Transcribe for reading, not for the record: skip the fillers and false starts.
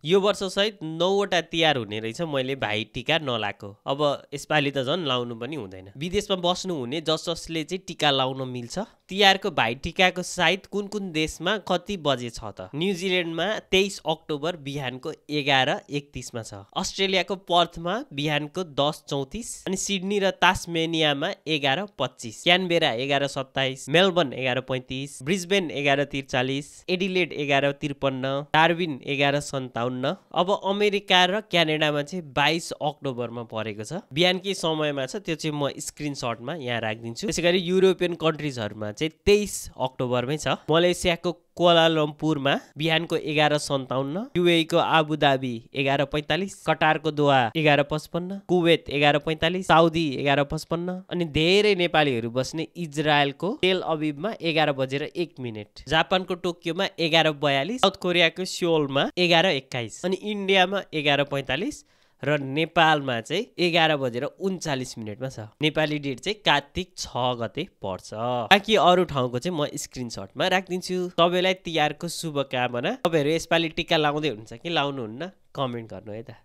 यो वर्ष सहित 9वटा तिहार हुने रहेछ मैले भाइ टीका नलाएको। अब यसपालि त झन् लाउनु पनि हुँदैन। विदेशमा बस्नु हुने जस जसले चाहिँ टीका लाउन मिल्छ तिहारको भाइ टीकाको साइत कुन कुन देशमा कति बजे छ त? न्युजिल्यान्डमा 23 अक्टोबर बिहानको 11:31 मा छ। अस्ट्रेलियाको पर्थमा बिहानको 10:34 अनि सिडनी र तास्मेनियामा 11:25, Canberra 11:27, Melbourne 11:35, Brisbane 11:43, Adelaide 11:53, Darwin 11:57। अब अमेरिका र क्यानाडामा चाहिँ 22 अक्टोबरमा परेको छ। बिहानकै समयमा छ, त्यो चाहिँ म स्क्रिनसटमा यहाँ राखिदिन्छु। त्यसैगरी युरोपियन कन्ट्रिजहरुमा चाहिँ 23 अक्टोबरमै छ। मलेसियाको कोलालम्पुरमा बिहानको 11:57, युएईको आबुधाबी 11:45, कटारको दोहा 11:55, कुवेत 11:45, साउदी 11:55 अनि धेरै नेपालीहरू बस्ने इजरायलको टेल अभिभमा 11:01, जापानको टोकियोमा 11:42, साउथ कोरियाको सियोलमा 11:21 अनि इन्डियामा 11:45 र नेपालमा चाहिँ 11:39 छ। नेपाली डेट चाहिँ कार्तिक 6 गते पर्छ। बाँकी अरू ठाउँको चाहिँ म स्क्रिनसटमा राखिदिन्छु। सबैलाई तिहारको शुभकामना। तपाईहरु यसपालि टीका लाउँदै हुनुहुन्छ कि लाउनुहुन्न कमेन्ट गर्नु है त।